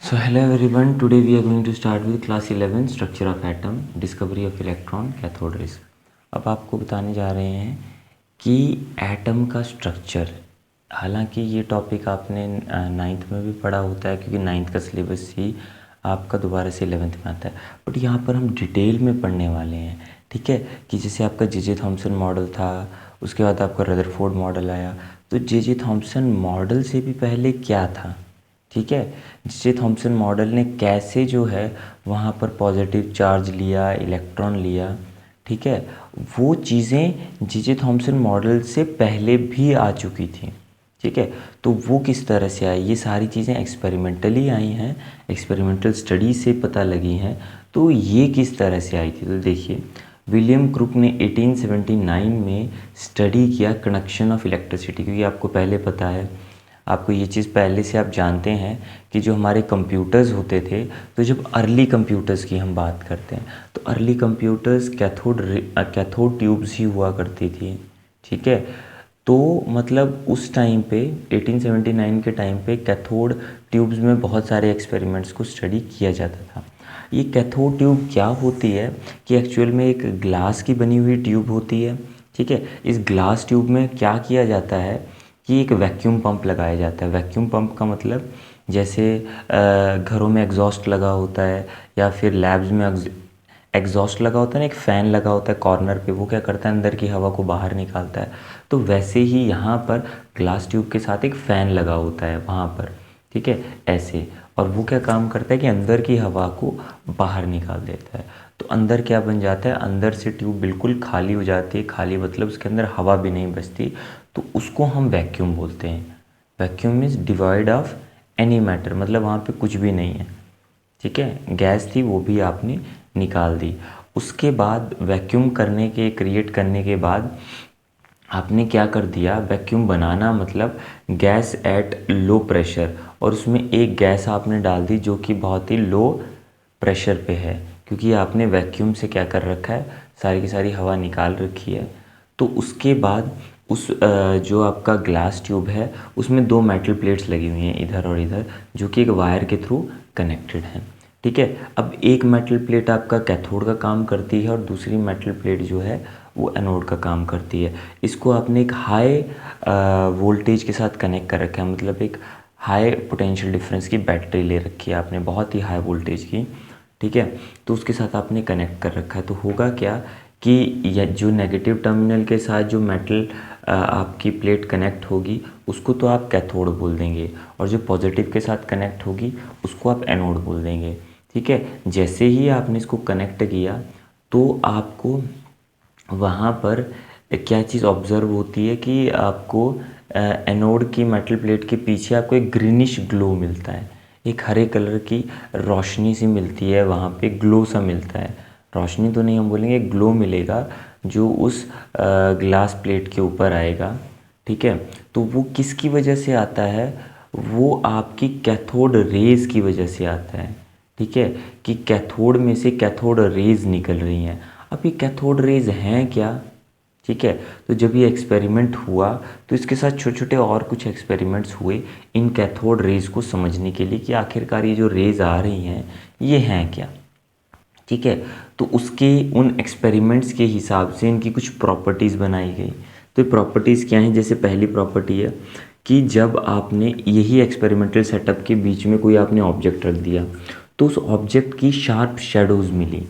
So hello everyone, today we are going to start with class 11 structure of atom, discovery of electron, cathode rays। अब आपको बताने जा रहे हैं कि एटम का स्ट्रक्चर। हालांकि ये टॉपिक आपने नाइन्थ में भी पढ़ा होता है, क्योंकि नाइन्थ का सिलेबस ही आपका दोबारा से 11th में आता है, बट यहाँ पर हम डिटेल में पढ़ने वाले हैं। ठीक है, कि जैसे आपका जे थॉम्सन मॉडल था, उसके बाद आपका रदरफोर्ड मॉडल आया। तो जे थॉम्सन मॉडल से भी पहले क्या था, ठीक है, जे थॉम्सन मॉडल ने कैसे जो है वहाँ पर पॉजिटिव चार्ज लिया, इलेक्ट्रॉन लिया, ठीक है, वो चीज़ें जे थॉम्सन मॉडल से पहले भी आ चुकी थी। ठीक है, तो वो किस तरह से आई, ये सारी चीज़ें एक्सपेरिमेंटली आई हैं, एक्सपेरिमेंटल स्टडी से पता लगी हैं। तो ये किस तरह से आई थी, तो देखिए विलियम क्रुक ने 1879 में स्टडी किया कंडक्शन ऑफ इलेक्ट्रिसिटी। क्योंकि आपको पहले पता है, आपको ये चीज़ पहले से आप जानते हैं कि जो हमारे कंप्यूटर्स होते थे, तो जब अर्ली कंप्यूटर्स की हम बात करते हैं तो अर्ली कंप्यूटर्स कैथोड ट्यूब्स ही हुआ करती थी। ठीक है, तो मतलब उस टाइम पे 1879 के टाइम पे कैथोड ट्यूब्स में बहुत सारे एक्सपेरिमेंट्स को स्टडी किया जाता था। ये कैथोड ट्यूब क्या होती है कि एक्चुअल में एक ग्लास की बनी हुई ट्यूब होती है। ठीक है, इस ग्लास ट्यूब में क्या किया जाता है कि एक वैक्यूम पंप लगाया जाता है। वैक्यूम पंप का मतलब जैसे घरों में एग्जॉस्ट लगा होता है, या फिर लैब्स में एग्जॉस्ट लगा होता है ना, एक फ़ैन लगा होता है कॉर्नर पे, वो क्या करता है अंदर की हवा को बाहर निकालता है। तो वैसे ही यहाँ पर ग्लास ट्यूब के साथ एक फ़ैन लगा होता है वहाँ पर। ठीक है, ऐसे, और वो क्या काम करता है कि अंदर की हवा को बाहर निकाल देता है। तो अंदर क्या बन जाता है, अंदर से ट्यूब बिल्कुल खाली हो जाती है। खाली मतलब उसके अंदर हवा भी नहीं बचती, तो उसको हम वैक्यूम बोलते हैं। Vacuum means divide of any matter, मतलब वहाँ पे कुछ भी नहीं है। ठीक है, गैस थी वो भी आपने निकाल दी। उसके बाद वैक्यूम क्रिएट करने के बाद आपने क्या कर दिया, वैक्यूम बनाना मतलब गैस एट लो प्रेशर, और उसमें एक गैस आपने डाल दी जो कि बहुत ही लो प्रेशर पे है, क्योंकि आपने वैक्यूम से क्या कर रखा है, सारी की सारी हवा निकाल रखी है। तो उसके बाद उस जो आपका ग्लास ट्यूब है उसमें दो मेटल प्लेट्स लगी हुई हैं इधर और इधर, जो कि एक वायर के थ्रू कनेक्टेड हैं। ठीक है, अब एक मेटल प्लेट आपका कैथोड का काम करती है और दूसरी मेटल प्लेट जो है वो एनोड का काम करती है। इसको आपने एक हाई वोल्टेज के साथ कनेक्ट कर रखा है, मतलब एक हाई पोटेंशियल डिफरेंस की बैटरी ले रखी है आपने, बहुत ही हाई वोल्टेज की। ठीक है, तो उसके साथ आपने कनेक्ट कर रखा है। तो होगा क्या कि यह जो नेगेटिव टर्मिनल के साथ जो मेटल आपकी प्लेट कनेक्ट होगी उसको तो आप कैथोड बोल देंगे, और जो पॉजिटिव के साथ कनेक्ट होगी उसको आप एनोड बोल देंगे। ठीक है, जैसे ही आपने इसको कनेक्ट किया तो आपको वहाँ पर क्या चीज़ ऑब्ज़र्व होती है कि आपको एनोड की मेटल प्लेट के पीछे आपको एक ग्रीनिश ग्लो मिलता है, एक हरे कलर की रोशनी सी मिलती है, वहाँ पे ग्लो सा मिलता है। रोशनी तो नहीं हम बोलेंगे, ग्लो मिलेगा जो उस ग्लास प्लेट के ऊपर आएगा। ठीक है, तो वो किसकी वजह से आता है, वो आपकी कैथोड रेज़ की वजह से आता है। ठीक है, कि कैथोड में से कैथोड रेज़ निकल रही हैं। अब ये कैथोड रेज़ हैं क्या, ठीक है, तो जब ये एक्सपेरिमेंट हुआ तो इसके साथ छोटे छोटे और कुछ एक्सपेरिमेंट्स हुए इन कैथोड रेज़ को समझने के लिए कि आखिरकार ये जो रेज़ आ रही हैं ये हैं क्या। ठीक है, तो उसके उन एक्सपेरिमेंट्स के हिसाब से इनकी कुछ प्रॉपर्टीज़ बनाई गई। तो ये प्रॉपर्टीज़ क्या हैं, जैसे पहली प्रॉपर्टी है कि जब आपने यही एक्सपेरिमेंटल सेटअप के बीच में कोई आपने ऑब्जेक्ट रख दिया तो उस ऑब्जेक्ट की शार्प शेडोज़ मिली।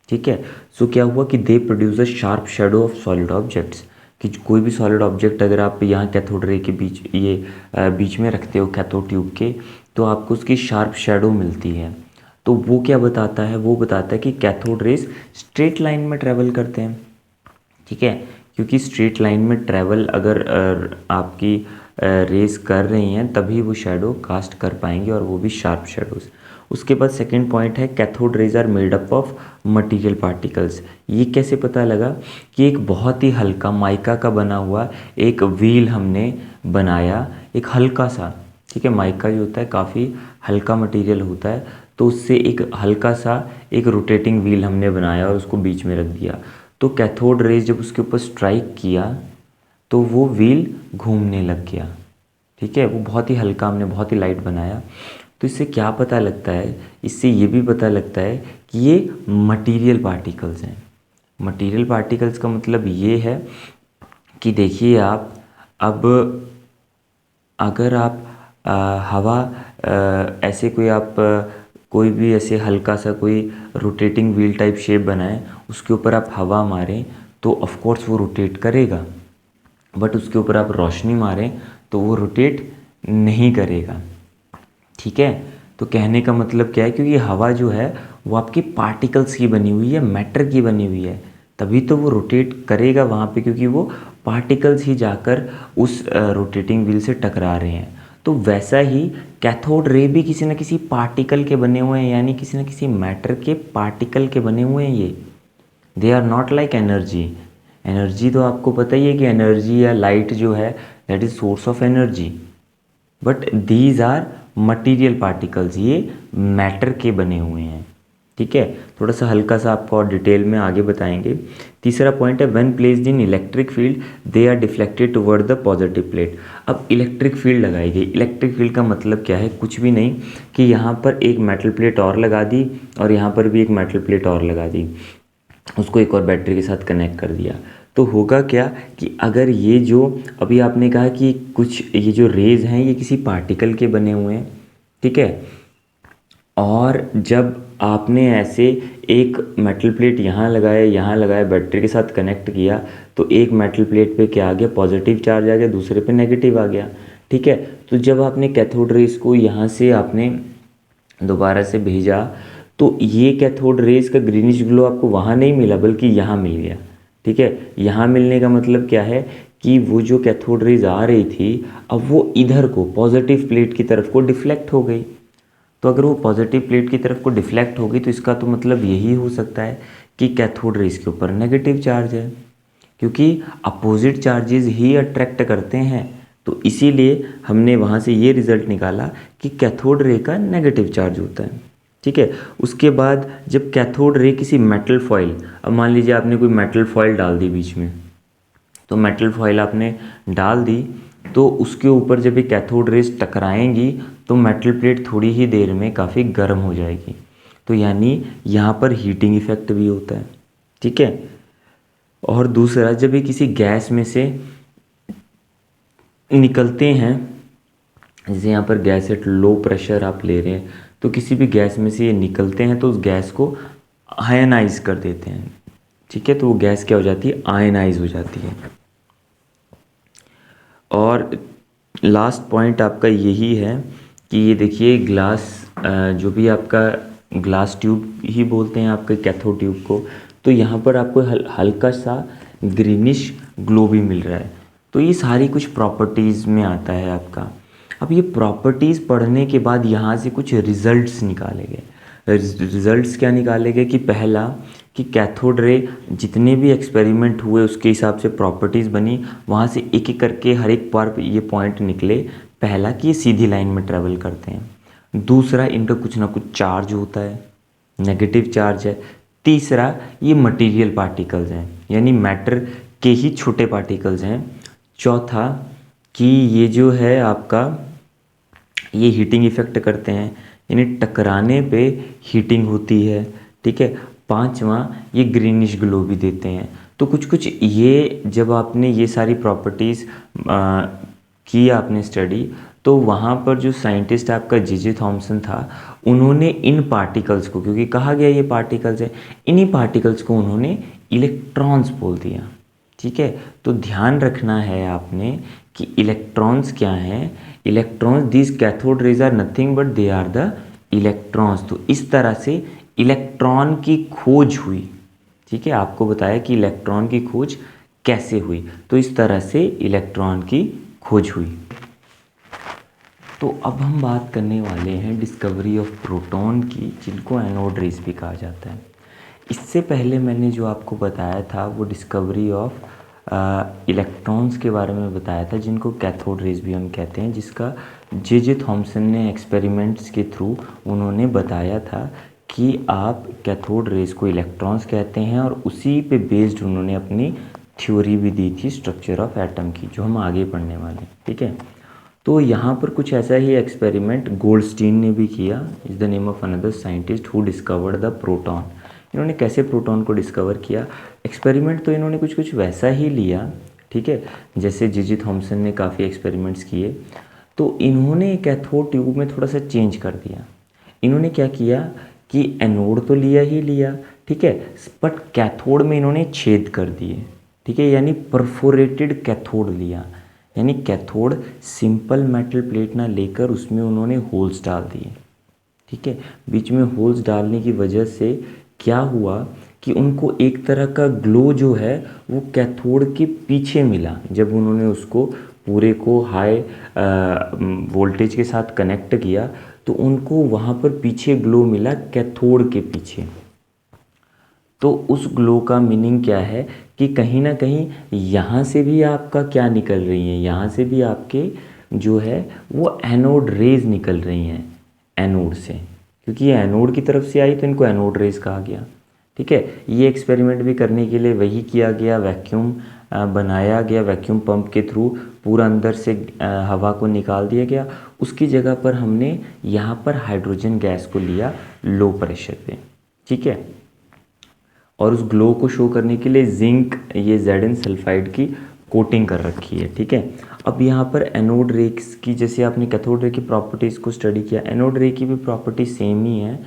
ठीक है, सो क्या हुआ कि they produce a sharp shadow of solid objects, कि कोई भी सॉलिड ऑब्जेक्ट अगर आप यहाँ कैथोड रे के बीच बीच में रखते हो कैथोड ट्यूब के, तो आपको उसकी शार्प शेडो मिलती है। तो वो क्या बताता है, वो बताता है कि कैथोड रेज स्ट्रेट लाइन में ट्रैवल करते हैं। ठीक है, क्योंकि स्ट्रेट लाइन में ट्रैवल अगर आपकी रेस कर रही हैं तभी वो शेडो कास्ट कर पाएंगे, और वो भी शार्प शेडोज़। उसके बाद सेकंड पॉइंट है cathode rays are made up of material particles. ये कैसे पता लगा कि एक बहुत ही हल्का माइका का बना हुआ एक व्हील हमने बनाया, एक हल्का सा। ठीक है, माइका जो होता है काफ़ी हल्का मटेरियल होता है, तो उससे एक हल्का सा एक रोटेटिंग व्हील हमने बनाया और उसको बीच में रख दिया। तो कैथोड रेज जब उसके ऊपर स्ट्राइक किया तो वो व्हील घूमने लग गया। ठीक है, वो बहुत ही हल्का, हमने बहुत ही लाइट बनाया। तो इससे क्या पता लगता है, इससे ये भी पता लगता है कि ये मटेरियल पार्टिकल्स हैं। मटेरियल पार्टिकल्स का मतलब ये है कि देखिए आप, अब अगर आप हवा ऐसे कोई आप कोई भी ऐसे हल्का सा कोई रोटेटिंग व्हील टाइप शेप बनाएं, उसके ऊपर आप हवा मारें तो ऑफ कोर्स वो रोटेट करेगा, बट उसके ऊपर आप रोशनी मारें तो वो रोटेट नहीं करेगा। ठीक है, तो कहने का मतलब क्या है, क्योंकि हवा जो है वो आपकी पार्टिकल्स की बनी हुई है, मैटर की बनी हुई है, तभी तो वो रोटेट करेगा वहाँ पे, क्योंकि वो पार्टिकल्स ही जाकर उस रोटेटिंग व्हील से टकरा रहे हैं। तो वैसा ही कैथोड रे भी किसी न किसी पार्टिकल के बने हुए हैं, यानी किसी न किसी मैटर के पार्टिकल के बने हुए हैं ये। They are not like energy. Energy तो आपको पता ही है कि एनर्जी या लाइट जो है that is source of energy, but these are material particles, ये मैटर के बने हुए हैं। ठीक है, थोड़ा सा हल्का सा आपको और डिटेल में आगे बताएंगे। तीसरा पॉइंट है when placed in electric field they are deflected toward the positive plate. अब इलेक्ट्रिक फील्ड लगाई गई, इलेक्ट्रिक फील्ड का मतलब क्या है, कुछ भी नहीं कि यहाँ पर एक मेटल प्लेट और लगा दी और यहाँ पर भी एक मेटल प्लेट और लगा दी, उसको एक और बैटरी के साथ कनेक्ट कर दिया, तो होगा क्या कि अगर ये जो अभी आपने कहा कि कुछ ये जो रेज हैं ये किसी पार्टिकल के बने हुए हैं, ठीक है, और जब आपने ऐसे एक मेटल प्लेट यहाँ लगाया बैटरी के साथ कनेक्ट किया, तो एक मेटल प्लेट पे क्या आ गया, पॉजिटिव चार्ज आ गया, दूसरे पे नेगेटिव आ गया। ठीक है, तो जब आपने कैथोड रेज को यहाँ से आपने दोबारा से भेजा, तो ये कैथोड रेज का ग्रीनिश ग्लो आपको वहाँ नहीं मिला बल्कि यहाँ मिल गया। ठीक है, यहाँ मिलने का मतलब क्या है कि वो जो कैथोड रेज आ रही थी अब वो इधर को पॉजिटिव प्लेट की तरफ को डिफ्लेक्ट हो गई। तो अगर वो पॉजिटिव प्लेट की तरफ को डिफ्लेक्ट होगी तो इसका तो मतलब यही हो सकता है कि कैथोड रेज के ऊपर नेगेटिव चार्ज है, क्योंकि अपोजिट चार्जेस ही अट्रैक्ट करते हैं। तो इसीलिए हमने वहाँ से ये रिजल्ट निकाला कि कैथोड रे का नेगेटिव चार्ज होता है। ठीक है, उसके बाद जब कैथोड रे किसी मेटल फॉइल, अब मान लीजिए आपने कोई मेटल फॉइल डाल दी बीच में, तो मेटल फॉइल आपने डाल दी तो उसके ऊपर जब ये कैथोड रेज टकराएंगी तो मेटल प्लेट थोड़ी ही देर में काफ़ी गर्म हो जाएगी, तो यानी यहाँ पर हीटिंग इफेक्ट भी होता है। ठीक है, और दूसरा जब ये किसी गैस में से निकलते हैं, जैसे यहाँ पर गैस एट लो प्रेशर आप ले रहे हैं, तो किसी भी गैस में से ये निकलते हैं तो उस गैस को आयनाइज कर देते हैं। ठीक है, तो वो गैस क्या हो जाती है, आयनाइज हो जाती है। और लास्ट पॉइंट आपका यही है कि ये देखिए ग्लास, जो भी आपका ग्लास ट्यूब ही बोलते हैं आपके कैथोड ट्यूब को, तो यहाँ पर आपको हल्का सा ग्रीनिश ग्लो भी मिल रहा है। तो ये सारी कुछ प्रॉपर्टीज़ में आता है आपका। अब ये प्रॉपर्टीज़ पढ़ने के बाद यहाँ से कुछ रिजल्ट्स निकाले गए। रिजल्ट्स क्या निकाले गए कि पहला कि कैथोड रे जितने भी एक्सपेरिमेंट हुए उसके हिसाब से प्रॉपर्टीज़ बनी, वहाँ से एक एक करके हर एक बार ये पॉइंट निकले। पहला कि ये सीधी लाइन में ट्रेवल करते हैं, दूसरा इनका कुछ ना कुछ चार्ज होता है, नेगेटिव चार्ज है, तीसरा ये मटेरियल पार्टिकल्स हैं यानी मैटर के ही छोटे पार्टिकल्स हैं, चौथा कि ये जो है आपका ये हीटिंग इफेक्ट करते हैं यानी टकराने पे हीटिंग होती है। ठीक है, पांचवा ये ग्रीनिश ग्लो भी देते हैं। तो कुछ कुछ ये जब आपने ये सारी प्रॉपर्टीज़ की आपने स्टडी, तो वहाँ पर जो साइंटिस्ट आपका जे थॉमसन था, उन्होंने इन पार्टिकल्स को, क्योंकि कहा गया ये पार्टिकल्स है, इन्हीं पार्टिकल्स को उन्होंने इलेक्ट्रॉन्स बोल दिया। ठीक है, तो ध्यान रखना है आपने कि इलेक्ट्रॉन्स क्या हैं। Electrons, this cathode rays are nothing but they are the electrons. तो इस तरह से इलेक्ट्रॉन की खोज हुई। ठीक है, आपको बताया कि इलेक्ट्रॉन की खोज कैसे हुई, तो इस तरह से इलेक्ट्रॉन की खोज हुई। तो अब हम बात करने वाले हैं डिस्कवरी ऑफ प्रोटॉन की, जिनको एनोड रेज भी कहा जाता है। इससे पहले मैंने जो आपको बताया था वो डिस्कवरी ऑफ इलेक्ट्रॉन्स के बारे में बताया था, जिनको कैथोड रेज भी हम कहते हैं, जिसका जे थॉमसन ने एक्सपेरिमेंट्स के थ्रू उन्होंने बताया था कि आप कैथोड रेज को इलेक्ट्रॉन्स कहते हैं, और उसी पे बेस्ड उन्होंने अपनी थ्योरी भी दी थी स्ट्रक्चर ऑफ एटम की, जो हम आगे पढ़ने वाले हैं। ठीक है, तो यहाँ पर कुछ ऐसा ही एक्सपेरिमेंट गोल्डस्टीन ने भी किया, is the name of another scientist who discovered the proton. इन्होंने कैसे प्रोटॉन को डिस्कवर किया? एक्सपेरिमेंट तो इन्होंने कुछ कुछ वैसा ही लिया, ठीक है, जैसे जीजी थॉमसन ने काफ़ी एक्सपेरिमेंट्स किए। तो इन्होंने कैथोड ट्यूब में थोड़ा सा चेंज कर दिया। इन्होंने क्या किया कि एनोड तो लिया ही लिया, ठीक है, बट कैथोड में इन्होंने छेद कर दिए, ठीक है, यानी परफोरेटेड कैथोड लिया। यानी कैथोड सिंपल मेटल प्लेट ना लेकर उसमें उन्होंने होल्स डाल दिए, ठीक है। बीच में होल्स डालने की वजह से क्या हुआ कि उनको एक तरह का ग्लो जो है वो कैथोड के पीछे मिला। जब उन्होंने उसको पूरे को हाई वोल्टेज के साथ कनेक्ट किया तो उनको वहाँ पर पीछे ग्लो मिला, कैथोड के पीछे। तो उस ग्लो का मीनिंग क्या है कि कहीं ना कहीं यहाँ से भी आपका क्या निकल रही है, यहाँ से भी आपके जो है वो एनोड रेज निकल रही हैं एनोड से, क्योंकि ये एनोड की तरफ से आई तो इनको एनोड रेज कहा गया, ठीक है। ये एक्सपेरिमेंट भी करने के लिए वही किया गया, वैक्यूम बनाया गया, वैक्यूम पंप के थ्रू पूरा अंदर से हवा को निकाल दिया गया। उसकी जगह पर हमने यहाँ पर हाइड्रोजन गैस को लिया लो प्रेशर पे, ठीक है। और उस ग्लो को शो करने के लिए जिंक, ये Zn सल्फाइड की कोटिंग कर रखी है, ठीक है। अब यहाँ पर एनोड रे की, जैसे आपने कैथोड रे की प्रॉपर्टीज़ को स्टडी किया, एनोड रे की भी प्रॉपर्टी सेम ही है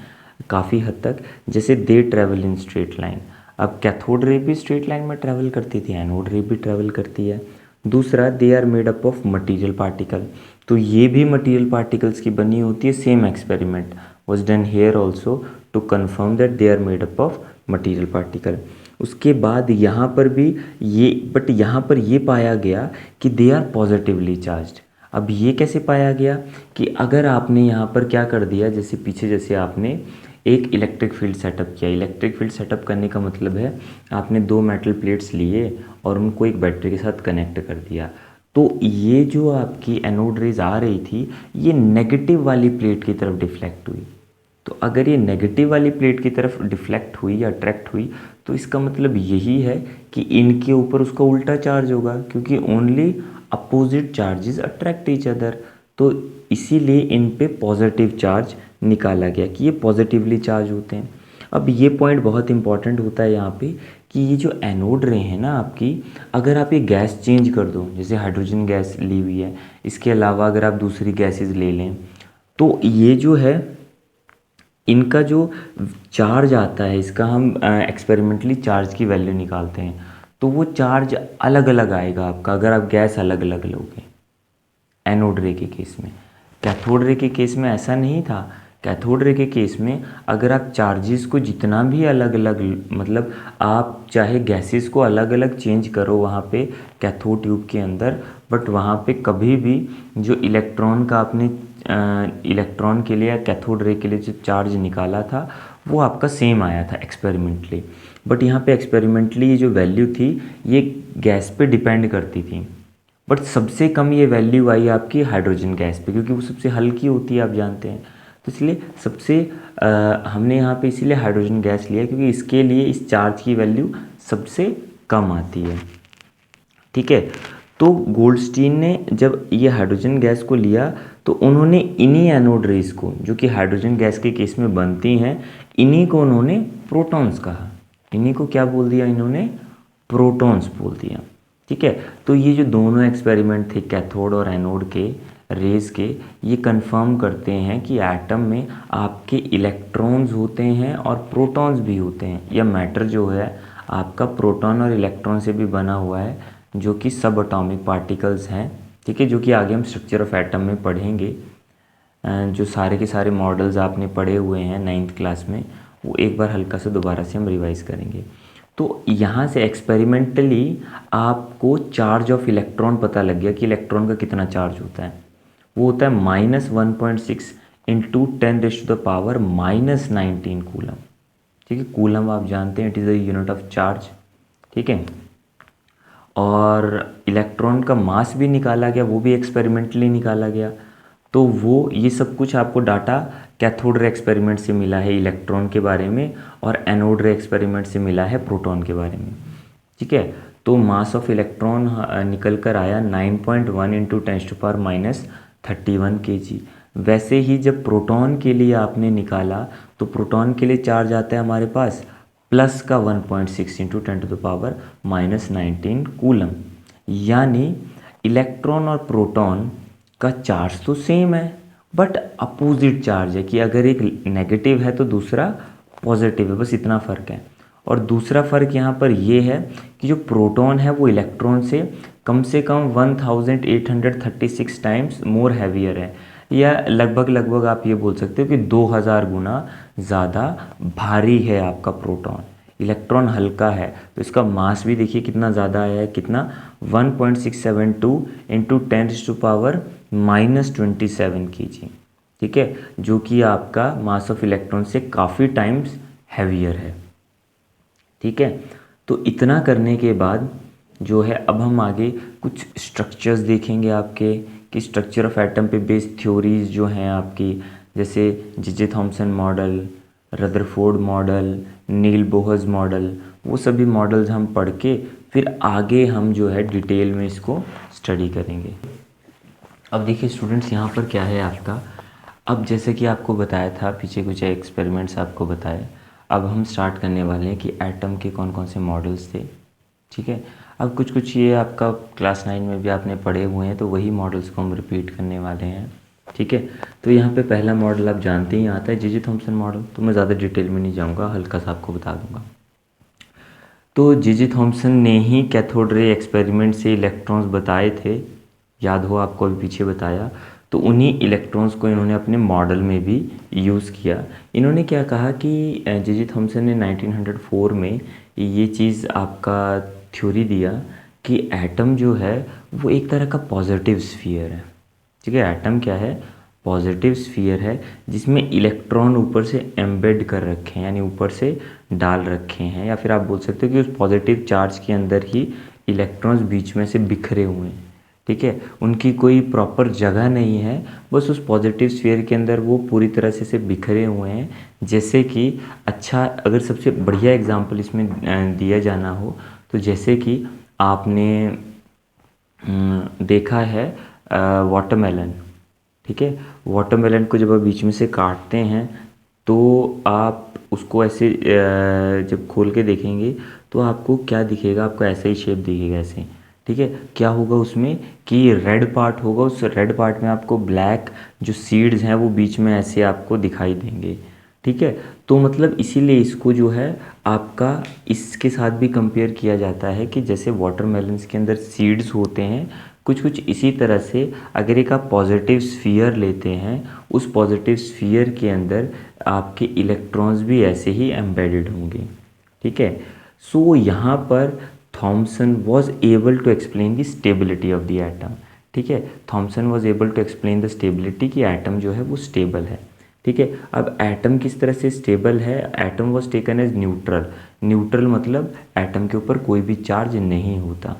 काफ़ी हद तक। जैसे दे ट्रैवल इन स्ट्रेट लाइन, अब कैथोड रे भी स्ट्रेट लाइन में ट्रैवल करती थी, एनोड रे भी ट्रैवल करती है। दूसरा, they are made up of material particle, तो ये भी मटीरियल पार्टिकल्स की बनी होती है। Same experiment was done here also to confirm that they are made up of material particle. उसके बाद यहाँ पर भी ये, बट यहाँ पर ये पाया गया कि दे आर पॉजिटिवली चार्ज्ड। अब ये कैसे पाया गया कि अगर आपने यहाँ पर क्या कर दिया, जैसे पीछे जैसे आपने एक इलेक्ट्रिक फील्ड सेटअप किया। इलेक्ट्रिक फील्ड सेटअप करने का मतलब है आपने दो मेटल प्लेट्स लिए और उनको एक बैटरी के साथ कनेक्ट कर दिया। तो ये जो आपकी एनोड रेज आ रही थी ये नेगेटिव वाली प्लेट की तरफ डिफ्लेक्ट हुई। तो अगर ये नेगेटिव वाली प्लेट की तरफ डिफ्लेक्ट हुई या अट्रैक्ट हुई तो इसका मतलब यही है कि इनके ऊपर उसका उल्टा चार्ज होगा, क्योंकि only opposite charges attract each other. तो इसीलिए इन पे पॉजिटिव चार्ज निकाला गया कि ये पॉजिटिवली चार्ज होते हैं। अब ये पॉइंट बहुत इंपॉर्टेंट होता है यहाँ पे कि ये जो एनोड रे है ना आपकी, अगर आप ये गैस चेंज कर दो, जैसे हाइड्रोजन गैस ली हुई है, इसके अलावा अगर आप दूसरी गैसेस ले लें, तो ये जो है इनका जो चार्ज आता है, इसका हम एक्सपेरिमेंटली चार्ज की वैल्यू निकालते हैं, तो वो चार्ज अलग अलग आएगा आपका अगर आप गैस अलग अलग लोगे एनोड रे के केस में। कैथोड रे के केस में ऐसा नहीं था। कैथोड रे के केस में अगर आप चार्जेस को जितना भी अलग अलग, मतलब आप चाहे गैसेस को अलग अलग चेंज करो वहाँ पे कैथोड ट्यूब के अंदर, बट वहाँ पे कभी भी जो इलेक्ट्रॉन का आपने इलेक्ट्रॉन के लिए या कैथोड रे के लिए जो चार्ज निकाला था वो आपका सेम आया था एक्सपेरिमेंटली। बट यहाँ पे एक्सपेरिमेंटली ये जो वैल्यू थी ये गैस पे डिपेंड करती थी, बट सबसे कम ये वैल्यू आई आपकी हाइड्रोजन गैस पे, क्योंकि वो सबसे हल्की होती है आप जानते हैं। तो इसलिए सबसे हमने यहाँ पे इसीलिए हाइड्रोजन गैस लिया क्योंकि इसके लिए इस चार्ज की वैल्यू सबसे कम आती है, ठीक है। तो गोल्डस्टीन ने जब ये हाइड्रोजन गैस को लिया तो उन्होंने इन्हीं एनोड रेज को, जो कि हाइड्रोजन गैस के केस में बनती हैं, इन्हीं को उन्होंने प्रोटॉन्स कहा। इन्हीं को क्या बोल दिया इन्होंने? प्रोटॉन्स बोल दिया, ठीक है। तो ये जो दोनों एक्सपेरिमेंट थे कैथोड और एनोड के रेज के, ये कंफर्म करते हैं कि एटम में आपके इलेक्ट्रॉन्स होते हैं और प्रोटॉन्स भी होते हैं। यह मैटर जो है आपका प्रोटॉन और इलेक्ट्रॉन से भी बना हुआ है, जो कि सब एटॉमिक पार्टिकल्स हैं, ठीक है, जो कि आगे हम स्ट्रक्चर ऑफ एटम में पढ़ेंगे। जो सारे के सारे मॉडल्स आपने पढ़े हुए हैं 9th क्लास में, वो एक बार हल्का से दोबारा से हम रिवाइज करेंगे। तो यहाँ से एक्सपेरिमेंटली आपको चार्ज ऑफ इलेक्ट्रॉन पता लग गया कि इलेक्ट्रॉन का कितना चार्ज होता है। वो होता है -1.6 इंटू 10⁻⁻19 कूलम, ठीक है। कूलम आप जानते हैं it is the unit of charge, ठीक है। और इलेक्ट्रॉन का मास भी निकाला गया, वो भी एक्सपेरिमेंटली निकाला गया। तो वो ये सब कुछ आपको डाटा कैथोड रे एक्सपेरिमेंट से मिला है इलेक्ट्रॉन के बारे में, और एनोड रे एक्सपेरिमेंट से मिला है प्रोटॉन के बारे में, ठीक है। तो मास ऑफ इलेक्ट्रॉन निकल कर आया 9.1 इंटू 10⁻⁻ 31 kg। वैसे ही जब प्रोटॉन के लिए आपने निकाला तो प्रोटॉन के लिए चार्ज आता है हमारे पास प्लस का 1.6 इंटू 10⁻⁻19 कूलम। यानी इलेक्ट्रॉन और प्रोटॉन का चार्ज तो सेम है बट अपोजिट चार्ज है, कि अगर एक नेगेटिव है तो दूसरा पॉजिटिव है, बस इतना फ़र्क है। और दूसरा फ़र्क यहाँ पर ये है कि जो प्रोटॉन है वो इलेक्ट्रॉन से कम 1836 टाइम्स मोर हैवियर है, या लगभग आप ये बोल सकते हो कि 2000 गुना ज़्यादा भारी है आपका प्रोटॉन। इलेक्ट्रॉन हल्का है तो इसका मास भी देखिए कितना ज़्यादा आया है, कितना 1.672 इंटू 10⁻⁻27 kg, ठीक है, जो कि आपका मास ऑफ इलेक्ट्रॉन से काफ़ी टाइम्स हैवियर है, ठीक है। तो इतना करने के बाद जो है अब हम आगे कुछ स्ट्रक्चर्स देखेंगे आपके, कि स्ट्रक्चर ऑफ एटम पे बेस्ड थ्योरीज जो हैं आपकी, जैसे J Thomson model, Rutherford model, Niels Bohr's model, वो सभी मॉडल्स हम पढ़ के फिर आगे हम जो है डिटेल में इसको स्टडी करेंगे। अब देखिए स्टूडेंट्स, यहाँ पर क्या है आपका, अब जैसे कि आपको बताया था पीछे कुछ एक्सपेरिमेंट्स आपको बताए, अब हम स्टार्ट करने वाले हैं कि एटम के कौन कौन से मॉडल्स थे, ठीक है। अब कुछ ये आपका क्लास 9 में भी आपने पढ़े हुए हैं, तो वही मॉडल्स को हम रिपीट करने वाले हैं, ठीक है। तो यहाँ पे पहला मॉडल आप जानते ही आता है जे थॉम्सन मॉडल, तो मैं ज़्यादा डिटेल में नहीं जाऊँगा, हल्का सा आपको बता दूँगा। तो जे थॉम्सन ने ही कैथोड रे एक्सपेरिमेंट से इलेक्ट्रॉन्स बताए थे, याद हो आपको अभी पीछे बताया, तो उन्हीं इलेक्ट्रॉन्स को इन्होंने अपने मॉडल में भी यूज़ किया। इन्होंने क्या कहा कि जे थॉम्सन ने 1904 में ये चीज़ आपका थ्योरी दिया कि एटम जो है वो एक तरह का पॉजिटिव स्फीयर है, ठीक है। एटम क्या है, पॉजिटिव स्फीयर है जिसमें इलेक्ट्रॉन ऊपर से एम्बेड कर रखे हैं, यानी ऊपर से डाल रखे हैं, या फिर आप बोल सकते हो कि उस पॉजिटिव चार्ज के अंदर ही इलेक्ट्रॉन्स बीच में से बिखरे हुए हैं, ठीक है। उनकी कोई प्रॉपर जगह नहीं है, बस उस पॉजिटिव स्फीयर के अंदर वो पूरी तरह से बिखरे हुए हैं। जैसे कि अच्छा, अगर सबसे बढ़िया एग्जांपल इसमें दिया जाना हो तो जैसे कि आपने देखा है वाटरमेलन, ठीक है। वाटरमेलन को जब आप बीच में से काटते हैं तो आप उसको ऐसे जब खोल के देखेंगे तो आपको क्या दिखेगा, आपको ऐसा ही शेप दिखेगा ऐसे, ठीक है। क्या होगा उसमें कि रेड पार्ट होगा, उस रेड पार्ट में आपको ब्लैक जो सीड्स हैं वो बीच में ऐसे आपको दिखाई देंगे, ठीक है। तो मतलब इसीलिए इसको जो है आपका इसके साथ भी कंपेयर किया जाता है कि जैसे वाटरमेलन्स के अंदर सीड्स होते हैं, कुछ इसी तरह से अगर एक आप पॉजिटिव स्फीयर लेते हैं, उस पॉजिटिव स्फीयर के अंदर आपके इलेक्ट्रॉन्स भी ऐसे ही एम्बेडेड होंगे, ठीक है। सो यहाँ पर Thomson was able to explain the stability of the atom, ठीक है। Thomson was able to explain the stability, कि एटम जो है वो स्टेबल है, ठीक है। अब एटम किस तरह से स्टेबल है, atom was taken as neutral. Neutral मतलब एटम के ऊपर कोई भी चार्ज नहीं होता।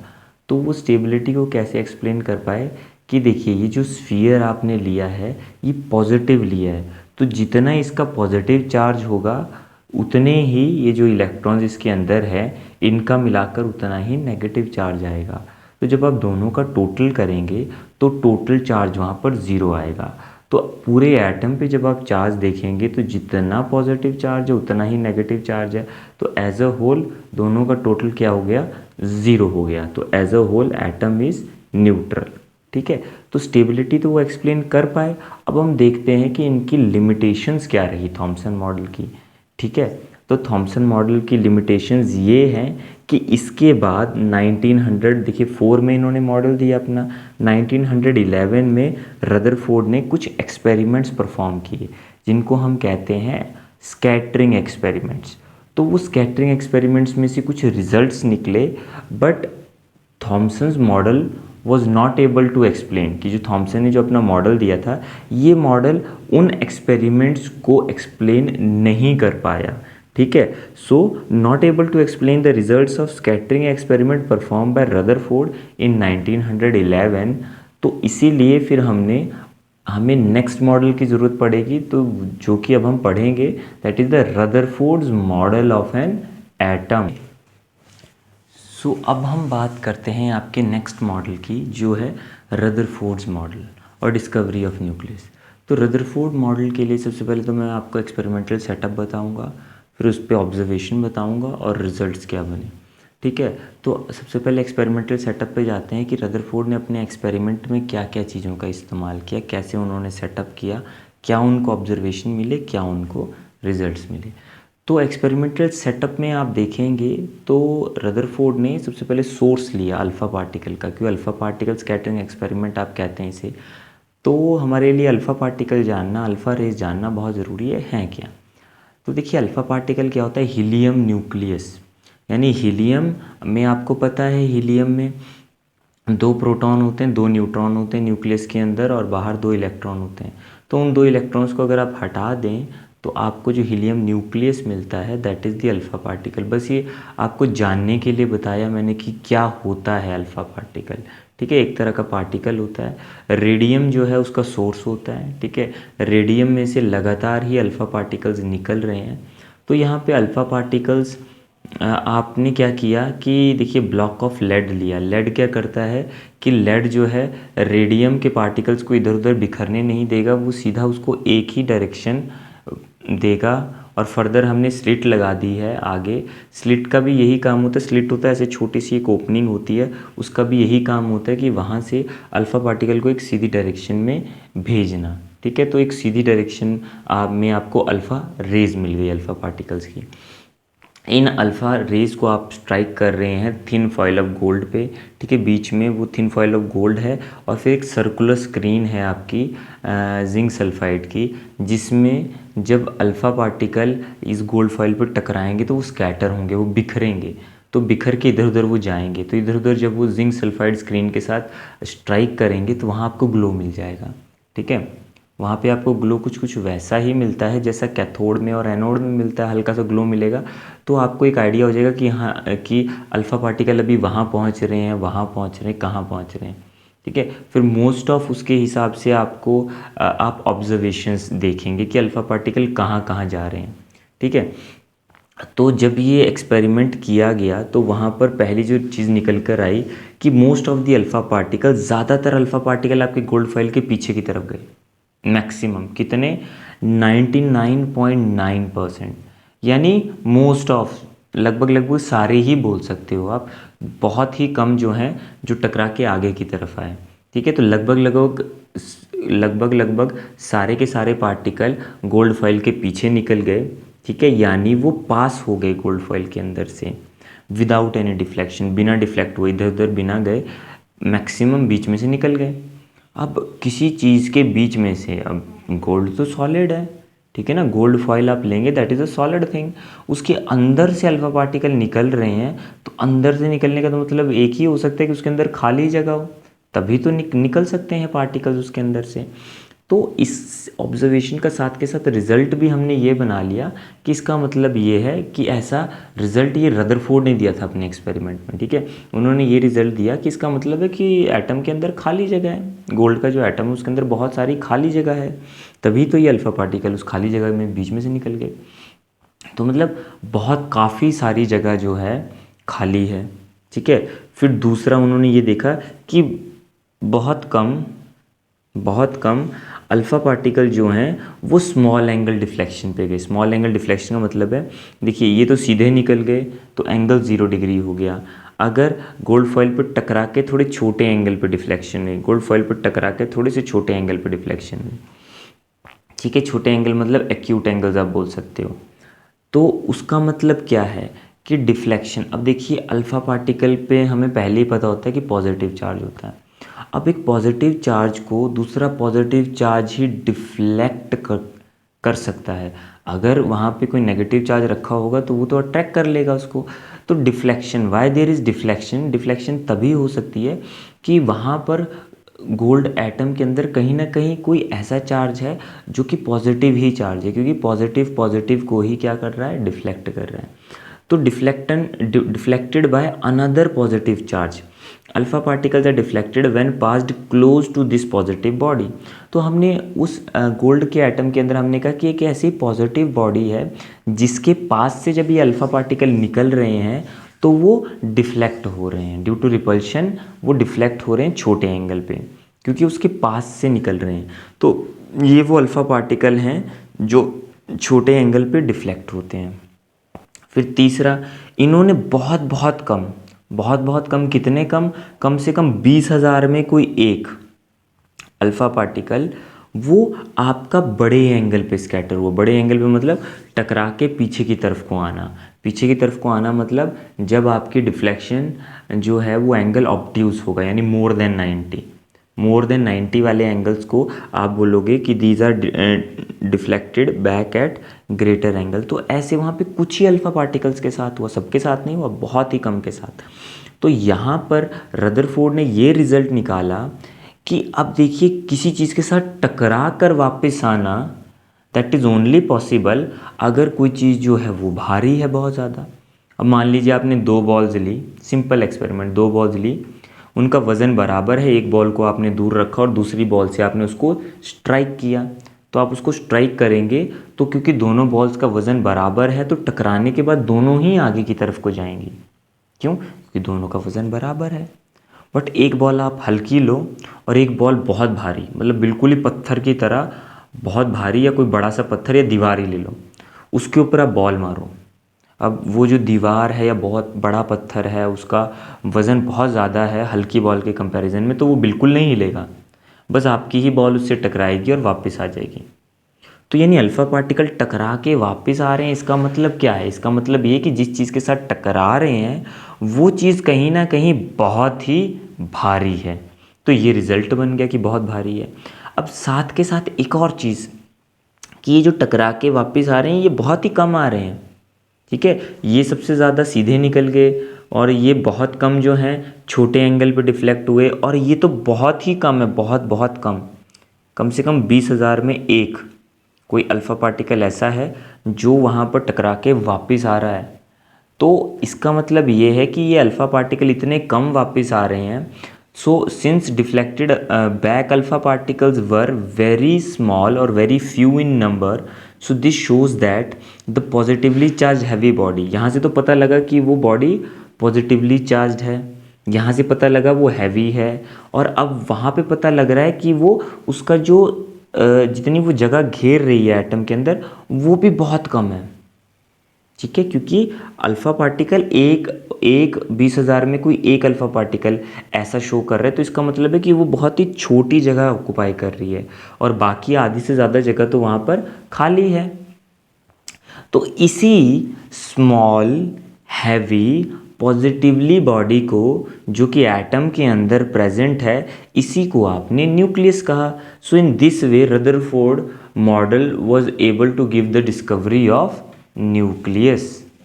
तो वो स्टेबिलिटी को कैसे एक्सप्लेन कर पाए कि देखिए ये जो स्फीयर आपने लिया है ये पॉजिटिव लिया है, तो जितना इसका पॉजिटिव चार्ज होगा उतने ही ये जो इलेक्ट्रॉन्स इसके अंदर है इनका मिलाकर उतना ही नेगेटिव चार्ज आएगा। तो जब आप दोनों का टोटल करेंगे तो टोटल चार्ज वहाँ पर ज़ीरो आएगा। तो पूरे एटम पे जब आप चार्ज देखेंगे तो जितना पॉजिटिव चार्ज है उतना ही नेगेटिव चार्ज है, तो एज अ होल दोनों का टोटल क्या हो गया, ज़ीरो हो गया। तो as a whole atom is neutral, ठीक है। तो स्टेबिलिटी तो वो एक्सप्लेन कर पाए। अब हम देखते हैं कि इनकी लिमिटेशंस क्या रही थॉम्सन मॉडल की, ठीक है। तो थॉम्सन मॉडल की लिमिटेशंस ये हैं कि इसके बाद 1900 देखिए 4 में इन्होंने मॉडल दिया अपना, 1911 में रदरफोर्ड ने कुछ एक्सपेरिमेंट्स परफॉर्म किए जिनको हम कहते हैं स्कैटरिंग एक्सपेरिमेंट्स। तो वो स्कैटरिंग एक्सपेरिमेंट्स में से कुछ रिजल्ट्स निकले, but Thomson's model was not able to explain, कि जो थॉम्सन ने जो अपना मॉडल दिया था ये मॉडल उन एक्सपेरिमेंट्स को एक्सप्लेन नहीं कर पाया, ठीक है। So not able to explain the results of scattering experiment perform by Rutherford in 1911। तो इसीलिए फिर हमें नेक्स्ट मॉडल की ज़रूरत पड़ेगी, तो जो कि अब हम पढ़ेंगे, that is the Rutherford's model of an atom. So अब हम बात करते हैं आपके नेक्स्ट मॉडल की, जो है रदरफोर्ड्स मॉडल। और डिस्कवरी ऑफ न्यूक्लियस। तो रदरफोर्ड मॉडल के लिए सबसे पहले तो मैं आपको एक्सपेरिमेंटल सेटअप बताऊंगा, फिर उस पर ऑब्जर्वेशन बताऊंगा और रिजल्ट्स क्या बने। ठीक है, तो सबसे पहले एक्सपेरिमेंटल सेटअप पे जाते हैं कि रदरफोर्ड ने अपने एक्सपेरिमेंट में क्या क्या चीज़ों का इस्तेमाल किया, कैसे उन्होंने सेटअप किया, क्या उनको ऑब्जर्वेशन मिले, क्या उनको रिजल्ट्स मिले। तो एक्सपेरिमेंटल सेटअप में आप देखेंगे तो रदरफोर्ड ने सबसे पहले सोर्स लिया अल्फ़ा पार्टिकल का, क्योंकि अल्फ़ा पार्टिकल स्कैटरिंग एक्सपेरिमेंट आप कहते हैं इसे। तो हमारे लिए अल्फ़ा पार्टिकल जानना, अल्फ़ा रेज जानना बहुत ज़रूरी है क्या। तो देखिए अल्फ़ा पार्टिकल क्या होता है, हीलियम न्यूक्लियस, यानी हीलियम में आपको पता है हीलियम में 2 प्रोटॉन होते हैं, 2 न्यूट्रॉन होते हैं न्यूक्लियस के अंदर और बाहर 2 इलेक्ट्रॉन होते हैं। तो उन 2 इलेक्ट्रॉन्स को अगर आप हटा दें तो आपको जो हीलियम न्यूक्लियस मिलता है that is the alpha particle. बस ये आपको जानने के लिए बताया मैंने कि क्या होता है अल्फ़ा पार्टिकल। ठीक है, एक तरह का पार्टिकल होता है। रेडियम जो है उसका सोर्स होता है। ठीक है, रेडियम में से लगातार ही अल्फ़ा पार्टिकल्स निकल रहे हैं। तो यहाँ पे अल्फ़ा पार्टिकल्स आपने क्या किया कि देखिए ब्लॉक ऑफ लेड लिया। लेड क्या करता है कि लेड जो है रेडियम के पार्टिकल्स को इधर उधर बिखरने नहीं देगा, वो सीधा उसको एक ही डायरेक्शन देगा। और फर्दर हमने स्लिट लगा दी है आगे। स्लिट का भी यही काम होता है, स्लिट होता है ऐसे छोटी सी एक ओपनिंग होती है, उसका भी यही काम होता है कि वहाँ से अल्फ़ा पार्टिकल को एक सीधी डायरेक्शन में भेजना। ठीक है, तो एक सीधी डायरेक्शन में आपको अल्फ़ा रेज मिल गई अल्फ़ा पार्टिकल्स की। इन अल्फ़ा रेज को आप स्ट्राइक कर रहे हैं थिन फॉइल ऑफ गोल्ड पे। ठीक है, बीच में वो थिन फॉइल ऑफ गोल्ड है और फिर एक सर्कुलर स्क्रीन है आपकी जिंक सल्फाइड की, जिसमें जब अल्फ़ा पार्टिकल इस गोल्ड फॉइल पर टकराएंगे तो वो स्कैटर होंगे, वो बिखरेंगे। तो बिखर के इधर उधर वो जाएंगे, तो इधर उधर जब वो जिंक सल्फाइड स्क्रीन के साथ स्ट्राइक करेंगे तो वहाँ आपको ग्लो मिल जाएगा। ठीक है, वहाँ पे आपको ग्लो कुछ कुछ वैसा ही मिलता है जैसा कैथोड में और एनोड में मिलता है, हल्का सा ग्लो मिलेगा। तो आपको एक आइडिया हो जाएगा कि हाँ कि अल्फ़ा पार्टिकल अभी वहाँ पहुँच रहे हैं, वहाँ पहुँच रहे हैं, कहाँ पहुँच रहे हैं। ठीक है, फिर मोस्ट ऑफ उसके हिसाब से आपको आप ऑब्जर्वेशंस देखेंगे कि अल्फ़ा पार्टिकल कहाँ कहाँ जा रहे हैं। ठीक है, तो जब ये एक्सपेरिमेंट किया गया तो वहाँ पर पहली जो चीज़ निकल कर आई कि most of the alpha particle, ज़्यादातर अल्फ़ा पार्टिकल आपके गोल्ड फॉइल के पीछे की तरफ गए। मैक्सिमम कितने, 99.9%, यानी मोस्ट ऑफ, लगभग लगभग सारे ही बोल सकते हो आप। बहुत ही कम जो हैं जो टकरा के आगे की तरफ आए। ठीक है, तो लगभग सारे के सारे पार्टिकल गोल्ड फॉइल के पीछे निकल गए। ठीक है, यानी वो पास हो गए गोल्ड फॉइल के अंदर से विदाउट एनी डिफ्लेक्शन, बिना डिफ्लेक्ट हुए, इधर उधर बिना गए, मैक्सिमम बीच में से निकल गए। अब किसी चीज़ के बीच में से, अब गोल्ड तो सॉलिड है, ठीक है ना, गोल्ड फॉइल आप लेंगे that is a solid thing, उसके अंदर से अल्फ़ा पार्टिकल निकल रहे हैं। तो अंदर से निकलने का तो मतलब एक ही हो सकता है कि उसके अंदर खाली जगह हो, तभी तो निकल सकते हैं पार्टिकल्स उसके अंदर से। तो इस ऑब्जर्वेशन का साथ के साथ रिज़ल्ट भी हमने ये बना लिया कि इसका मतलब ये है कि ऐसा रिज़ल्ट ये रदरफोर्ड ने दिया था अपने एक्सपेरिमेंट में। ठीक है, उन्होंने ये रिज़ल्ट दिया कि इसका मतलब है कि एटम के अंदर खाली जगह है, गोल्ड का जो एटम है उसके अंदर बहुत सारी खाली जगह है, तभी तो ये अल्फ़ा पार्टिकल उस खाली जगह में बीच में से निकल गए। तो मतलब बहुत काफ़ी सारी जगह जो है खाली है। ठीक है, फिर दूसरा उन्होंने ये देखा कि बहुत कम अल्फ़ा पार्टिकल जो हैं वो स्मॉल एंगल डिफ्लेक्शन पे गए। स्मॉल एंगल डिफ्लेक्शन का मतलब है, देखिए ये तो सीधे निकल गए तो एंगल 0 डिग्री हो गया। अगर गोल्ड फॉइल पर टकरा के थोड़े छोटे एंगल पे डिफ्लेक्शन हुई, गोल्ड फॉइल पर टकरा के थोड़े से छोटे एंगल पे डिफ्लेक्शन हुई। ठीक है, छोटे एंगल मतलब एक्यूट एंगल्स आप बोल सकते हो। तो उसका मतलब क्या है कि डिफ्लेक्शन, अब देखिए अल्फ़ा पार्टिकल पे हमें पहले ही पता होता है कि पॉजिटिव चार्ज होता है। अब एक पॉजिटिव चार्ज को दूसरा पॉजिटिव चार्ज ही डिफ्लेक्ट कर सकता है। अगर वहाँ पे कोई नेगेटिव चार्ज रखा होगा तो वो तो अट्रैक्ट कर लेगा उसको। तो deflection, why there is deflection, deflection तभी हो सकती है कि वहाँ पर गोल्ड एटम के अंदर कहीं ना कहीं कोई ऐसा चार्ज है जो कि पॉजिटिव ही चार्ज है, क्योंकि पॉजिटिव को ही क्या कर रहा है, डिफ्लेक्ट कर रहा है। तो deflected by another positive charge, alpha particles are deflected when passed close to this positive body. तो हमने उस गोल्ड के एटम के अंदर हमने कहा कि एक ऐसी पॉजिटिव बॉडी है जिसके पास से जब ये अल्फ़ा पार्टिकल निकल रहे हैं तो वो डिफ्लेक्ट हो रहे हैं, ड्यू टू रिपल्शन वो डिफ्लेक्ट हो रहे हैं छोटे एंगल पे, क्योंकि उसके पास से निकल रहे हैं। तो ये वो अल्फ़ा पार्टिकल हैं जो छोटे एंगल पे डिफ्लेक्ट होते हैं। फिर तीसरा, इन्होंने बहुत बहुत कम कितने कम, कम से कम 20,000 में कोई एक अल्फ़ा पार्टिकल वो आपका बड़े एंगल पे स्कैटर हुआ। बड़े एंगल पे मतलब टकरा के पीछे की तरफ को आना। पीछे की तरफ को आना मतलब जब आपकी डिफ्लेक्शन जो है वो एंगल ऑब्ट्यूज होगा, यानी मोर देन 90 वाले एंगल्स को आप बोलोगे कि these are deflected back at greater angle. तो ऐसे वहाँ पे कुछ ही अल्फ़ा पार्टिकल्स के साथ हुआ, सबके साथ नहीं हुआ, बहुत ही कम के साथ। तो यहाँ पर रदरफोर्ड ने ये रिज़ल्ट निकाला कि अब देखिए किसी चीज़ के साथ टकरा कर वापस आना दैट इज़ ओनली पॉसिबल अगर कोई चीज़ जो है वो भारी है बहुत ज़्यादा। अब मान लीजिए आपने 2 बॉल्स ली, सिंपल एक्सपेरिमेंट, 2 बॉल्स ली, उनका वज़न बराबर है, एक बॉल को आपने दूर रखा और दूसरी बॉल से आपने उसको स्ट्राइक किया। तो आप उसको स्ट्राइक करेंगे तो क्योंकि दोनों बॉल्स का वज़न बराबर है तो टकराने के बाद दोनों ही आगे की तरफ को जाएंगी। क्यों? क्योंकि दोनों का वज़न बराबर है। बट एक बॉल आप हल्की लो और एक बॉल बहुत भारी, मतलब बिल्कुल ही पत्थर की तरह बहुत भारी, या कोई बड़ा सा पत्थर या दीवार ही ले लो, उसके ऊपर आप बॉल मारो। अब वो जो दीवार है या बहुत बड़ा पत्थर है उसका वज़न बहुत ज़्यादा है हल्की बॉल के कंपैरिजन में, तो वो बिल्कुल नहीं हिलेगा, बस आपकी ही बॉल उससे टकराएगी और वापस आ जाएगी। तो यानी अल्फ़ा पार्टिकल टकरा के वापस आ रहे हैं, इसका मतलब क्या है? इसका मतलब ये कि जिस चीज़ के साथ टकरा रहे हैं वो चीज़ कहीं ना कहीं बहुत ही भारी है। तो ये रिज़ल्ट बन गया कि बहुत भारी है। अब साथ के साथ एक और चीज़ कि ये जो टकरा के वापस आ रहे हैं ये बहुत ही कम आ रहे हैं, ठीक है। ये सबसे ज़्यादा सीधे निकल गए और ये बहुत कम जो हैं छोटे एंगल पे डिफ्लेक्ट हुए, और ये तो बहुत ही कम है, बहुत कम, कम से कम 20,000 में एक कोई अल्फ़ा पार्टिकल ऐसा है जो वहाँ पर टकरा के वापस आ रहा है। तो इसका मतलब ये है कि ये अल्फ़ा पार्टिकल इतने कम वापस आ रहे हैं। So since deflected back alpha particles were very small और very few in number, so this shows that the positively charged heavy body, यहाँ से तो पता लगा कि वो बॉडी पॉजिटिवली चार्ज है, यहाँ से पता लगा वो हैवी है, और अब वहाँ पे पता लग रहा है कि वो उसका जो जितनी वो जगह घेर रही है एटम के अंदर वो भी बहुत कम है, ठीक है। क्योंकि अल्फ़ा पार्टिकल एक 20,000 में कोई एक अल्फ़ा पार्टिकल ऐसा शो कर रहा है, तो इसका मतलब है कि वो बहुत ही छोटी जगह ऑक्युपाई कर रही है और बाकी आधी से ज़्यादा जगह तो वहाँ पर खाली है। तो इसी स्मॉल हैवी पॉजिटिवली बॉडी को जो कि एटम के अंदर प्रेजेंट है, इसी को आपने न्यूक्लियस कहा। So in this way Rutherford model was able to give the discovery of nucleus.